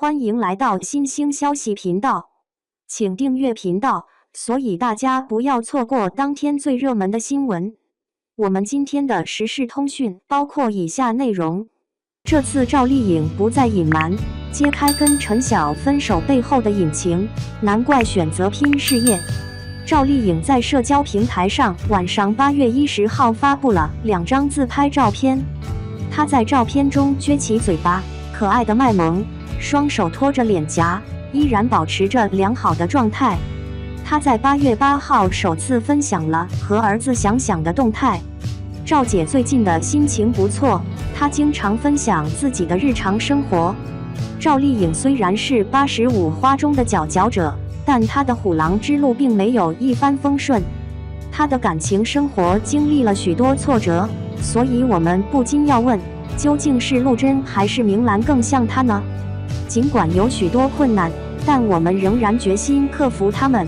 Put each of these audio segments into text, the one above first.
欢迎来到新兴消息频道，请订阅频道，所以大家不要错过当天最热门的新闻。我们今天的时事通讯包括以下内容：这次赵丽颖不再隐瞒，揭开跟陈晓分手背后的隐情，难怪选择拼事业。赵丽颖在社交平台上晚上8月10号发布了2张自拍照片，她在照片中撅起嘴巴，可爱的卖萌，双手托着脸颊，依然保持着良好的状态。她在8月8号首次分享了和儿子想想的动态。赵姐最近的心情不错，她经常分享自己的日常生活。赵丽颖虽然是85花中的佼佼者，但她的虎狼之路并没有一帆风顺。她的感情生活经历了许多挫折，所以我们不禁要问，究竟是陆贞还是明兰更像她呢？尽管有许多困难，但我们仍然决心克服它们。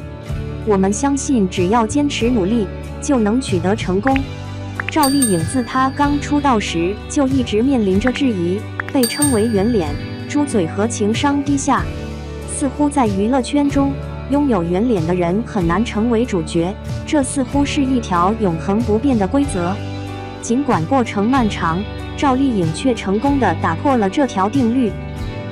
我们相信，只要坚持努力，就能取得成功。赵丽颖自她刚出道时就一直面临着质疑，被称为圆脸、猪嘴和情商低下。似乎在娱乐圈中，拥有圆脸的人很难成为主角，这似乎是一条永恒不变的规则。尽管过程漫长，赵丽颖却成功地打破了这条定律。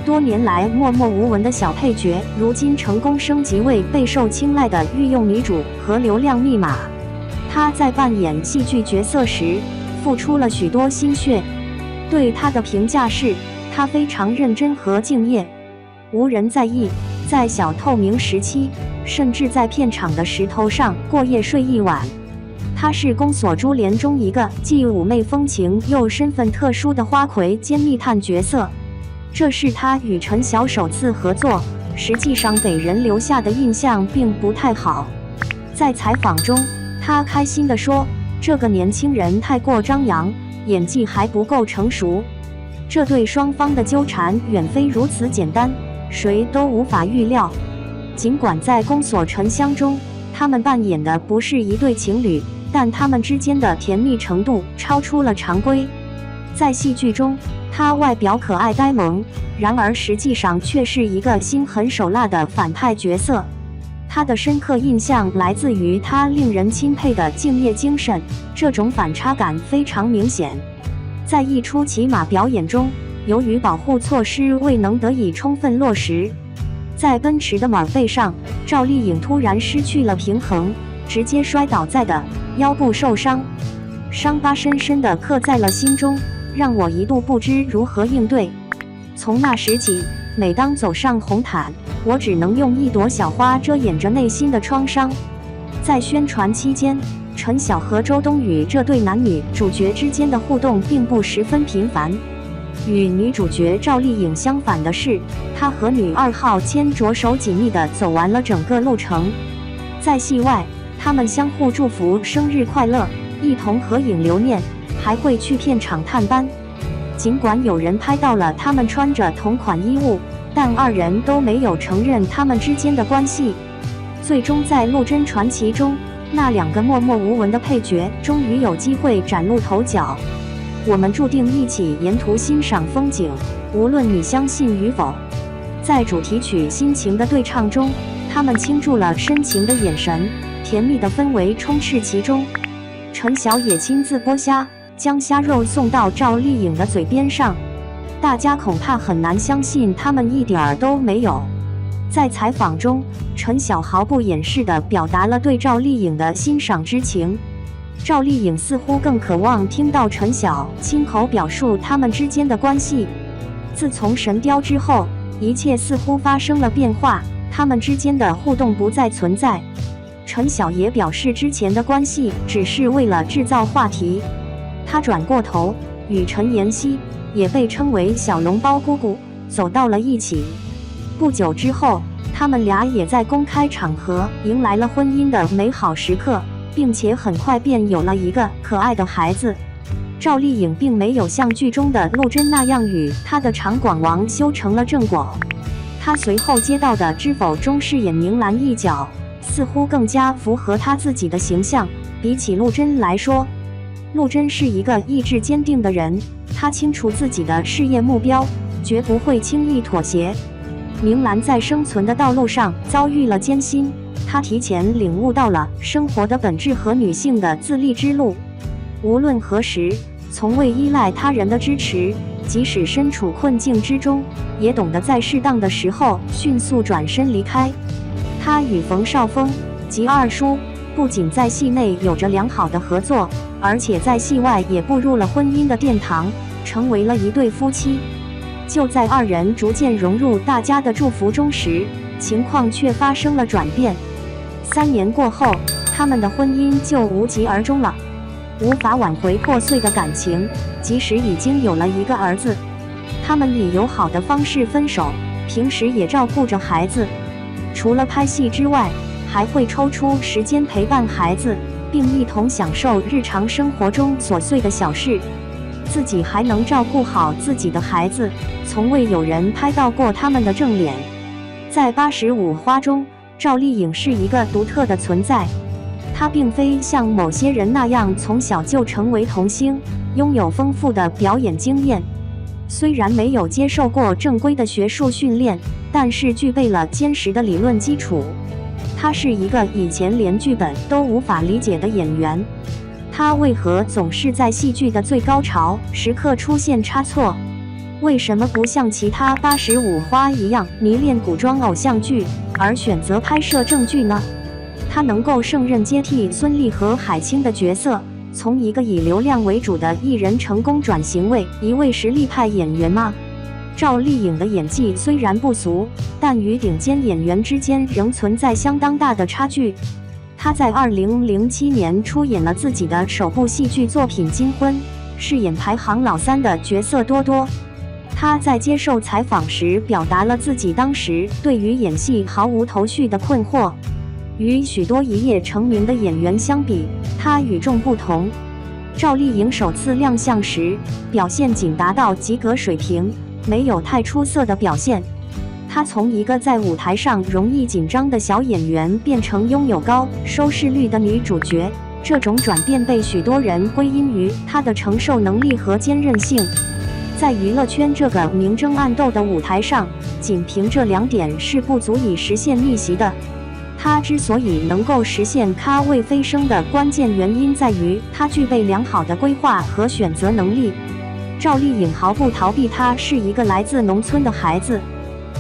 多年来默默无闻的小配角，如今成功升级为备受青睐的御用女主和流量密码。她在扮演戏剧角色时，付出了许多心血。对她的评价是，她非常认真和敬业，无人在意。在小透明时期，甚至在片场的石头上过夜睡一晚。她是宫锁珠帘中一个既妩媚风情又身份特殊的花魁兼密探角色。这是她与陈晓首次合作，实际上给人留下的印象并不太好。在采访中，她开心地说，这个年轻人太过张扬，演技还不够成熟。这对双方的纠缠远非如此简单，谁都无法预料。尽管在宫锁沉香中，他们扮演的不是一对情侣，但他们之间的甜蜜程度超出了常规。在戏剧中，他外表可爱呆萌，然而实际上却是一个心狠手辣的反派角色。他的深刻印象来自于他令人钦佩的敬业精神，这种反差感非常明显。在一出骑马表演中，由于保护措施未能得以充分落实，在奔驰的马背上，赵丽颖突然失去了平衡，直接摔倒在地，腰部受伤，伤疤深深地刻在了心中，让我一度不知如何应对。从那时起，每当走上红毯，我只能用一朵小花遮掩着内心的创伤。在宣传期间，陈晓和周冬雨这对男女主角之间的互动并不十分频繁。与女主角赵丽颖相反的是，她和女2号牵着手紧密地走完了整个路程。在戏外，他们相互祝福生日快乐，一同合影留念，还会去片场探班。尽管有人拍到了他们穿着同款衣物，但2人都没有承认他们之间的关系。最终在《陆贞传奇》中，那2个默默无闻的配角终于有机会崭露头角。我们注定一起沿途欣赏风景，无论你相信与否。在主题曲《心情》的对唱中，他们倾注了深情的眼神，甜蜜的氛围充斥其中。陈晓也亲自剥虾，将虾肉送到赵丽颖的嘴边上。大家恐怕很难相信他们一点儿都没有。在采访中，陈晓毫不掩饰地表达了对赵丽颖的欣赏之情。赵丽颖似乎更渴望听到陈晓亲口表述他们之间的关系。自从神雕之后，一切似乎发生了变化，他们之间的互动不再存在。陈晓也表示，之前的关系只是为了制造话题。他转过头，与陈妍希，也被称为小笼包姑姑，走到了一起。不久之后，他们俩也在公开场合迎来了婚姻的美好时刻，并且很快便有了一个可爱的孩子。赵丽颖并没有像剧中的陆贞那样与她的长广王修成了正果。她随后接到的《知否》中饰演明兰一角，似乎更加符合她自己的形象。比起陆贞来说，陆贞是一个意志坚定的人，她清楚自己的事业目标，绝不会轻易妥协。明兰在生存的道路上遭遇了艰辛，她提前领悟到了生活的本质和女性的自立之路。无论何时，从未依赖他人的支持，即使身处困境之中，也懂得在适当的时候迅速转身离开。她与冯绍峰及二叔不仅在戏内有着良好的合作，而且在戏外也步入了婚姻的殿堂，成为了一对夫妻。就在二人逐渐融入大家的祝福中时，情况却发生了转变。3年过后，他们的婚姻就无疾而终了。无法挽回破碎的感情，即使已经有了一个儿子，他们以友好的方式分手，平时也照顾着孩子。除了拍戏之外，还会抽出时间陪伴孩子，并一同享受日常生活中琐碎的小事。自己还能照顾好自己的孩子，从未有人拍到过他们的正脸。在85花中，赵丽颖是一个独特的存在。她并非像某些人那样从小就成为童星，拥有丰富的表演经验。虽然没有接受过正规的学术训练，但是具备了坚实的理论基础。她是一个以前连剧本都无法理解的演员。她为何总是在戏剧的最高潮时刻出现差错？为什么不像其他85花一样迷恋古装偶像剧，而选择拍摄正剧呢？她能够胜任接替孙俪和海清的角色，从一个以流量为主的艺人成功转型为一位实力派演员吗？赵丽颖的演技虽然不俗，但与顶尖演员之间仍存在相当大的差距。她在2007年出演了自己的首部戏剧作品《金婚》，饰演排行老3的角色多多。她在接受采访时表达了自己当时对于演戏毫无头绪的困惑。与许多一夜成名的演员相比，她与众不同。赵丽颖首次亮相时，表现仅达到及格水平，没有太出色的表现。她从一个在舞台上容易紧张的小演员变成拥有高收视率的女主角，这种转变被许多人归因于她的承受能力和坚韧性。在娱乐圈这个明争暗斗的舞台上，仅凭这2点是不足以实现逆袭的。她之所以能够实现咖位飞升的关键原因在于她具备良好的规划和选择能力。赵丽颖毫不逃避她是一个来自农村的孩子，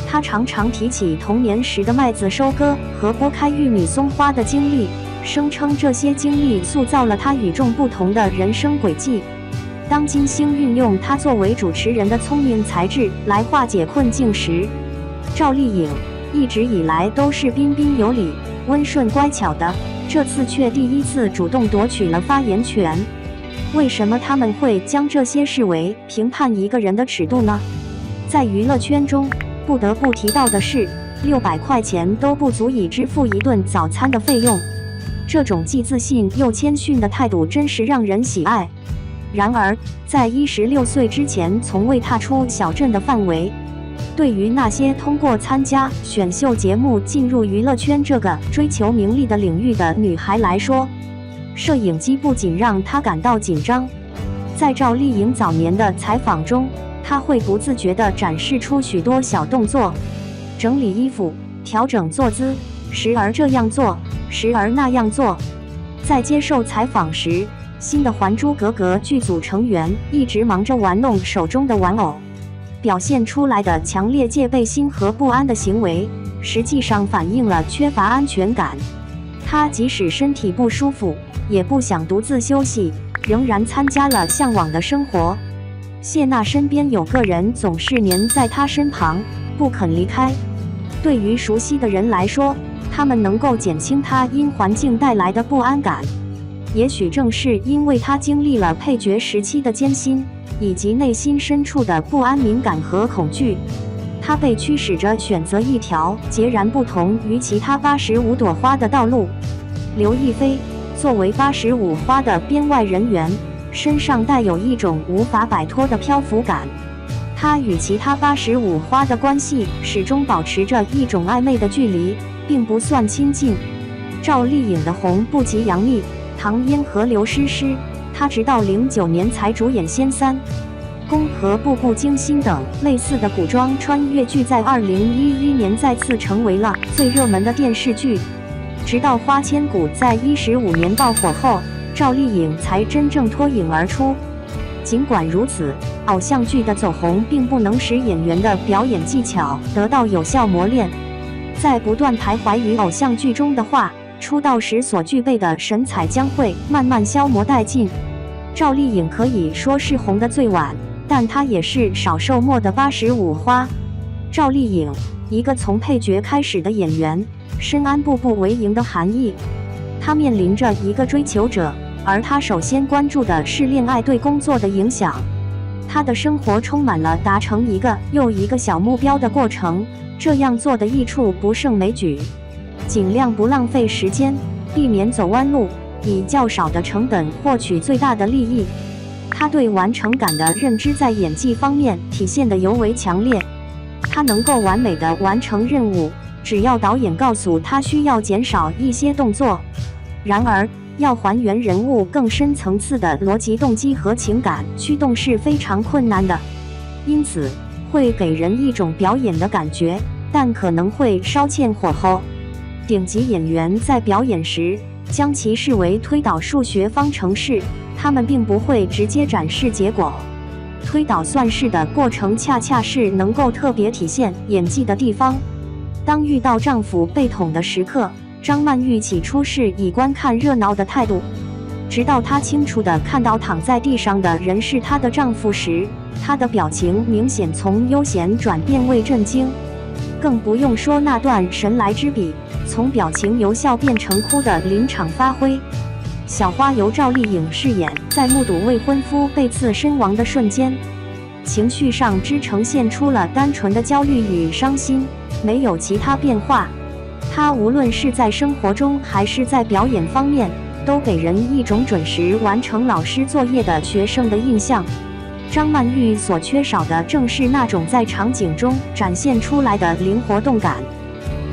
她常常提起童年时的麦子收割和剥开玉米松花的经历，声称这些经历塑造了她与众不同的人生轨迹。当金星运用她作为主持人的聪明才智来化解困境时，赵丽颖一直以来都是彬彬有礼、温顺乖巧的，这次却第一次主动夺取了发言权。为什么他们会将这些视为评判一个人的尺度呢？在娱乐圈中，不得不提到的是，600块钱都不足以支付一顿早餐的费用。这种既自信又谦逊的态度真是让人喜爱。然而，在16岁之前从未踏出小镇的范围。对于那些通过参加选秀节目进入娱乐圈这个追求名利的领域的女孩来说，摄影机不仅让她感到紧张。在赵丽颖早年的采访中，她会不自觉地展示出许多小动作，整理衣服，调整坐姿，时而这样做，时而那样做。在接受采访时，新的《还珠格格》剧组成员一直忙着玩弄手中的玩偶，表现出来的强烈戒备心和不安的行为，实际上反映了缺乏安全感。她即使身体不舒服，也不想独自休息，仍然参加了向往的生活。谢娜身边有个人总是黏在她身旁，不肯离开。对于熟悉的人来说，他们能够减轻她因环境带来的不安感。也许正是因为她经历了配角时期的艰辛，以及内心深处的不安、敏感和恐惧，她被驱使着选择一条截然不同于其他85朵花的道路。刘亦菲作为85花的编外人员，身上带有一种无法摆脱的漂浮感。她与其他85花的关系始终保持着一种暧昧的距离，并不算亲近。赵丽颖的红不及杨幂、唐嫣和刘诗诗，她直到09年才主演《仙三》。宫和步步惊心等类似的古装穿越剧在2011年再次成为了最热门的电视剧。直到《花千骨》在15年爆火后，赵丽颖才真正脱颖而出。尽管如此，偶像剧的走红并不能使演员的表演技巧得到有效磨练。在不断徘徊于偶像剧中的话，出道时所具备的神采将会慢慢消磨殆尽。赵丽颖可以说是红得最晚，但她也是少数末的85花。赵丽颖，一个从配角开始的演员，深谙步步为营的含义。她面临着一个追求者，而她首先关注的是恋爱对工作的影响。她的生活充满了达成一个又一个小目标的过程，这样做的益处不胜枚举。尽量不浪费时间，避免走弯路，以较少的成本获取最大的利益。她对完成感的认知在演技方面体现得尤为强烈。她能够完美地完成任务，只要导演告诉她需要减少一些动作。然而，要还原人物更深层次的逻辑动机和情感驱动是非常困难的，因此会给人一种表演的感觉，但可能会稍欠火候。顶级演员在表演时将其视为推导数学方程式，他们并不会直接展示结果。推导算式的过程恰恰是能够特别体现演技的地方。当遇到丈夫被捅的时刻，张曼玉起初是以观看热闹的态度，直到她清楚地看到躺在地上的人是她的丈夫时，她的表情明显从悠闲转变为震惊。更不用说那段神来之笔，从表情由笑变成哭的临场发挥。小花由赵丽颖饰演，在目睹未婚夫被刺身亡的瞬间，情绪上只呈现出了单纯的焦虑与伤心，没有其他变化。她无论是在生活中还是在表演方面，都给人一种准时完成老师作业的学生的印象。张曼玉所缺少的正是那种在场景中展现出来的灵活动感。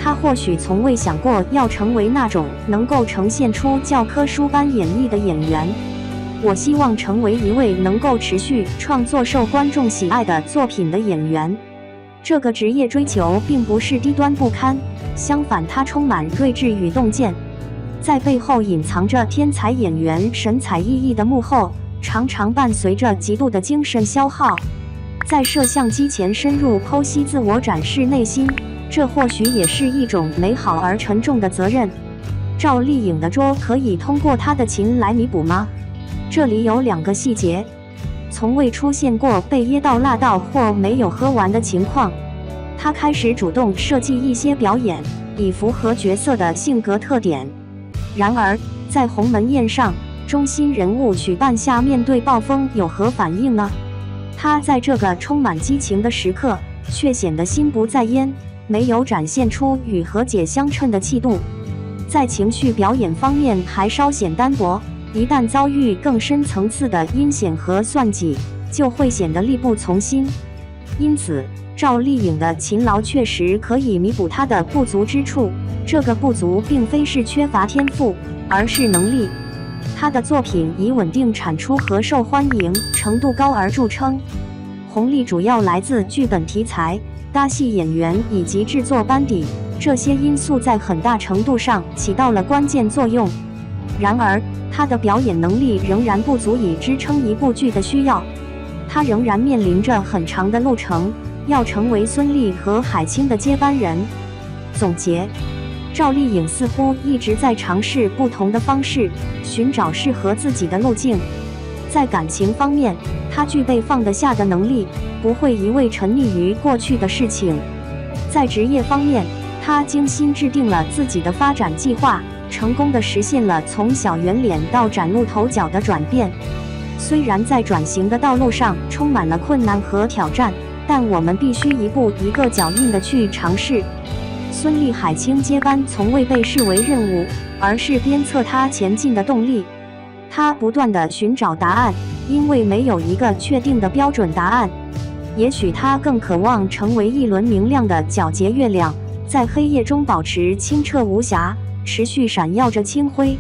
她或许从未想过要成为那种能够呈现出教科书般演绎的演员。我希望成为一位能够持续创作受观众喜爱的作品的演员。这个职业追求并不是低端不堪，相反，它充满睿智与洞见。在背后隐藏着天才演员神采奕奕的幕后，常常伴随着极度的精神消耗。在摄像机前深入剖析自我，展示内心，这或许也是一种美好而沉重的责任。赵丽颖的拙可以通过她的勤来弥补吗？这里有2个细节：从未出现过被噎到辣到或没有喝完的情况。她开始主动设计一些表演，以符合角色的性格特点。然而，在鸿门宴上，中心人物许半夏面对暴风有何反应呢？她在这个充满激情的时刻，却显得心不在焉，没有展现出与何解相称的气度。在情绪表演方面还稍显单薄，一旦遭遇更深层次的阴险和算计，就会显得力不从心。因此，赵丽颖的勤劳确实可以弥补她的不足之处，这个不足并非是缺乏天赋，而是能力。她的作品以稳定产出和受欢迎程度高而著称，红利主要来自剧本题材、搭戏演员以及制作班底，这些因素在很大程度上起到了关键作用。然而，她的表演能力仍然不足以支撑一部剧的需要，她仍然面临着很长的路程，要成为孙俪和海清的接班人。总结：赵丽颖似乎一直在尝试不同的方式，寻找适合自己的路径。在感情方面，她具备放得下的能力，不会一味沉溺于过去的事情。在职业方面，她精心制定了自己的发展计划，成功地实现了从小圆脸到崭露头角的转变。虽然在转型的道路上充满了困难和挑战，但我们必须一步一个脚印地去尝试。孙俪、海清接班从未被视为任务，而是鞭策她前进的动力。她不断地寻找答案，因为没有一个确定的标准答案。也许她更渴望成为一轮明亮的皎洁月亮，在黑夜中保持清澈无瑕，持续闪耀着清辉。